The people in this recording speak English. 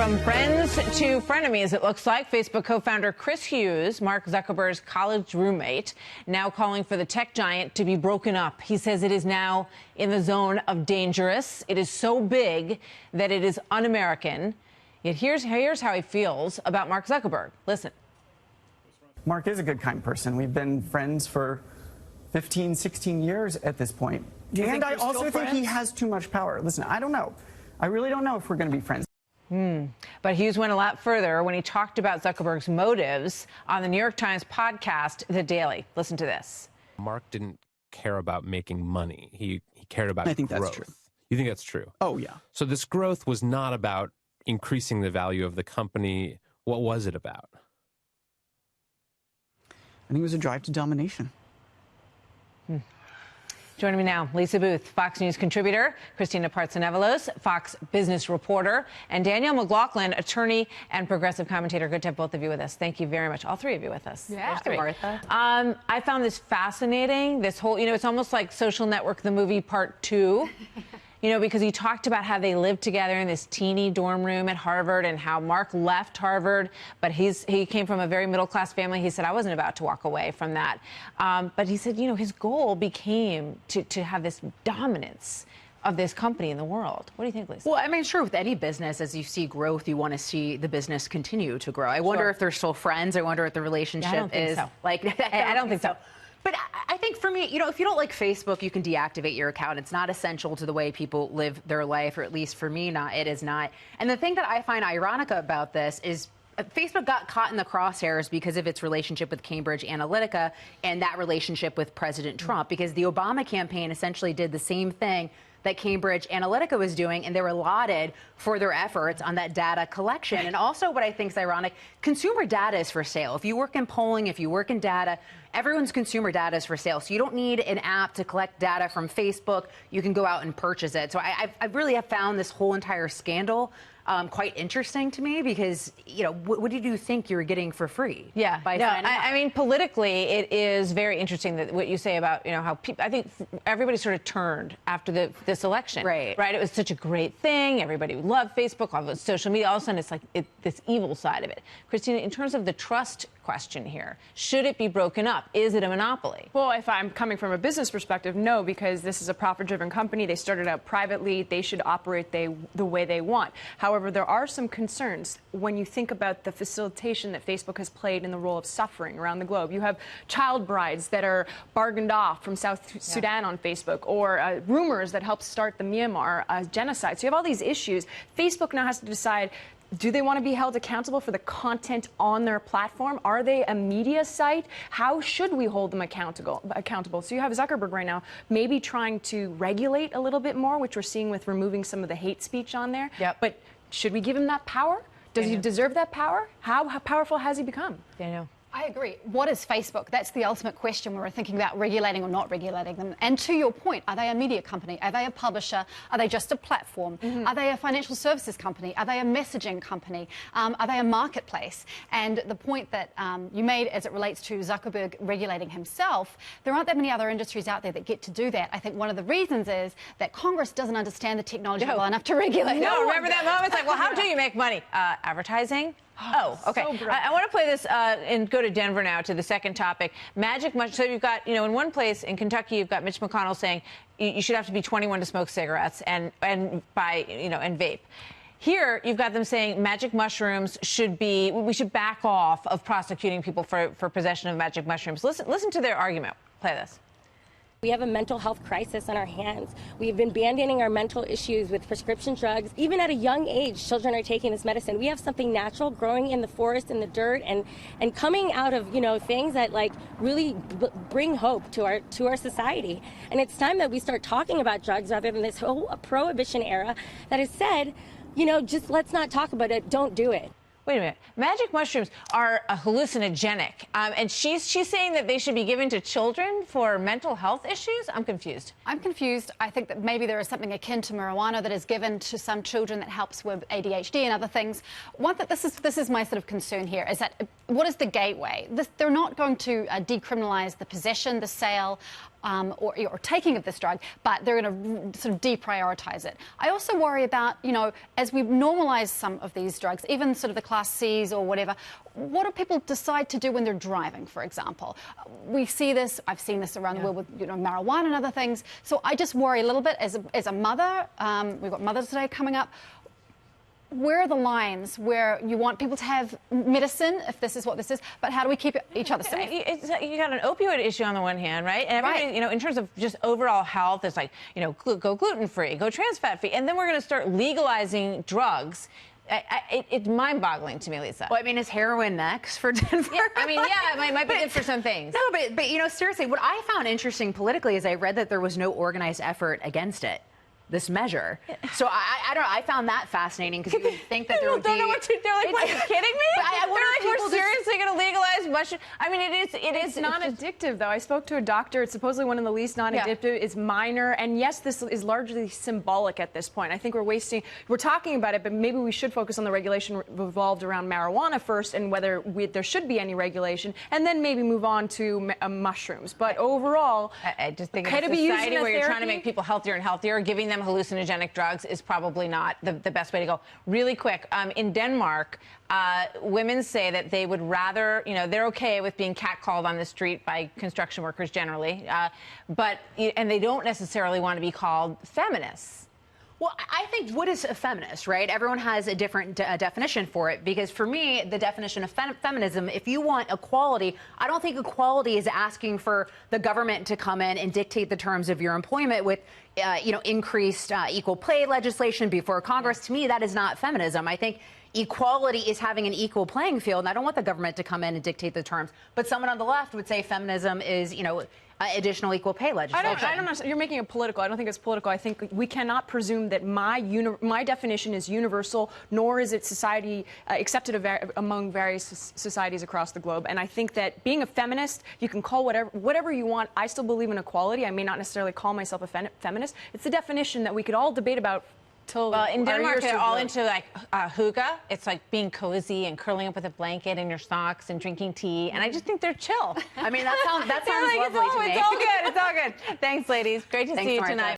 From friends to frenemies, it looks like. Facebook co-founder Chris Hughes, Mark Zuckerberg's college roommate, now calling for the tech giant to be broken up. He says it is now in the zone of dangerous. It is so big that it is un-American. Yet here's how he feels about Mark Zuckerberg. Listen. Mark is a good, kind person. We've been friends for 15, 16 years at this point. And I also think he has too much power. Listen, I don't know. I really don't know if we're going to be friends. But Hughes went a lot further when he talked about Zuckerberg's motives on the New York Times podcast, The Daily. Listen to this. Mark didn't care about making money. He cared about growth. I think that's true. You think that's true? Oh, yeah. So this growth was not about increasing the value of the company. What was it about? I think it was a drive to domination. Joining me now, Lisa Booth, Fox News contributor, Christina Partsenevelos, Fox business reporter, and Danielle McLaughlin, attorney and progressive commentator. Good to have both of you with us. Thank you very much. All three of you with us. Yeah, Martha. I found this fascinating, this whole, it's almost like Social Network, the movie part 2. Because he talked about how they lived together in this teeny dorm room at Harvard and how Mark left Harvard, but he came from a very middle-class family. He said, I wasn't about to walk away from that. But he said, his goal became to have this dominance of this company in the world. What do you think, Lisa? Well, I mean, sure, with any business, as you see growth, you want to see the business continue to grow. I wonder if they're still friends. I wonder if the relationship I don't think is so. like. I don't think so. But I think for me, if you don't like Facebook, you can deactivate your account. It's not essential to the way people live their life, or at least for me, it is not. And the thing that I find ironic about this is Facebook got caught in the crosshairs because of its relationship with Cambridge Analytica and that relationship with President Trump, because the Obama campaign essentially did the same thing that Cambridge Analytica was doing, and they were lauded for their efforts on that data collection. And also what I think is ironic, consumer data is for sale. If you work in polling, if you work in data, everyone's consumer data is for sale. So you don't need an app to collect data from Facebook. You can go out and purchase it. So I really have found this whole entire scandal quite interesting to me, because, what did you think you were getting for free? Yeah, I mean, politically, it is very interesting that what you say about, how people, I think everybody sort of turned after this election. Right. It was such a great thing. Everybody loved Facebook, all the social media. All of a sudden, it's like this evil side of it. Christina, in terms of the trust question here, should it be broken up? Is it a monopoly? Well, if I'm coming from a business perspective, no, because this is a profit-driven company. They started out privately. They should operate the way they want. However, there are some concerns when you think about the facilitation that Facebook has played in the role of suffering around the globe. You have child brides that are bargained off from South Sudan on Facebook, or rumors that helped start the Myanmar genocide. So you have all these issues. Facebook now has to decide, do they want to be held accountable for the content on their platform? Are they a media site? How should we hold them accountable? So you have Zuckerberg right now maybe trying to regulate a little bit more, which we're seeing with removing some of the hate speech on there. Yep. But should we give him that power? Does he deserve that power? How powerful has he become? Daniel. I agree. What is Facebook? That's the ultimate question when we're thinking about regulating or not regulating them. And to your point, are they a media company? Are they a publisher? Are they just a platform? Are they a financial services company? Are they a messaging company? Are they a marketplace? And the point that you made as it relates to Zuckerberg regulating himself, there aren't that many other industries out there that get to do that. I think one of the reasons is that Congress doesn't understand the technology well enough to regulate. No, remember that moment? It's like, well, how do you make money? Advertising? Oh, okay. So I want to play this and go to Denver now to the second topic. So you've got, in one place in Kentucky, you've got Mitch McConnell saying you should have to be 21 to smoke cigarettes and buy, and vape. Here, you've got them saying magic mushrooms we should back off of prosecuting people for possession of magic mushrooms. Listen to their argument. Play this. We have a mental health crisis on our hands. We've been band-aiding our mental issues with prescription drugs. Even at a young age, children are taking this medicine. We have something natural growing in the forest, in the dirt, and coming out of, things that really bring hope to our society. And it's time that we start talking about drugs rather than this whole prohibition era that has said, just let's not talk about it, don't do it. Wait a minute. Magic mushrooms are hallucinogenic. And she's saying that they should be given to children for mental health issues? I'm confused. I'm confused. I think that maybe there is something akin to marijuana that is given to some children that helps with ADHD and other things. This is my sort of concern here, is that what is the gateway? They're not going to decriminalize the possession, the sale, or taking of this drug, but they're going to sort of deprioritize it. I also worry about, as we normalize some of these drugs, even sort of the Class Cs or whatever, what do people decide to do when they're driving, for example? We see this, I've seen this around the world with marijuana and other things. So I just worry a little bit as a mother. We've got Mother's Day coming up. Where are the lines where you want people to have medicine, if this is what this is, but how do we keep each other safe? You got an opioid issue on the one hand, right? And everybody, in terms of just overall health, it's like, go gluten-free, go trans-fat-free, and then we're going to start legalizing drugs. It's mind-boggling to me, Lisa. Well, I mean, is heroin next for Denver? Yeah, it might be good for some things. No, but seriously, what I found interesting politically is I read that there was no organized effort against it. This measure. So I found that fascinating because you would think that there would be... Don't know what to do. Like, what, are you kidding me? We're seriously going to legalize mushroom. I mean, it's not addictive, though. I spoke to a doctor. It's supposedly one of the least non-addictive. It's minor. And yes, this is largely symbolic at this point. I think we're talking about it, but maybe we should focus on the regulation revolved around marijuana first and whether there should be any regulation, and then maybe move on to mushrooms. But overall, I just think in a society where you're trying to make people healthier and healthier, giving them hallucinogenic drugs is probably not the best way to go. Really quick, in Denmark, women say that they would rather, they're okay with being catcalled on the street by construction workers generally, and they don't necessarily want to be called feminists. Well, I think what is a feminist, right? Everyone has a different definition for it, because for me, the definition of feminism, if you want equality, I don't think equality is asking for the government to come in and dictate the terms of your employment with, increased equal pay legislation before Congress. To me, that is not feminism. I think equality is having an equal playing field, and I don't want the government to come in and dictate the terms. But someone on the left would say feminism is, additional equal pay legislation. I don't know. You're making it political. I don't think it's political. I think we cannot presume that my definition is universal, nor is it society accepted among various societies across the globe. And I think that being a feminist, you can call whatever you want. I still believe in equality. I may not necessarily call myself a feminist. It's the definition that we could all debate about. Well, in Denmark, they're all into like hookah. It's like being cozy and curling up with a blanket in your socks and drinking tea. And I just think they're chill. I mean, that sounds lovely to me. It's all good. It's all good. Thanks, ladies. Great to see you tonight.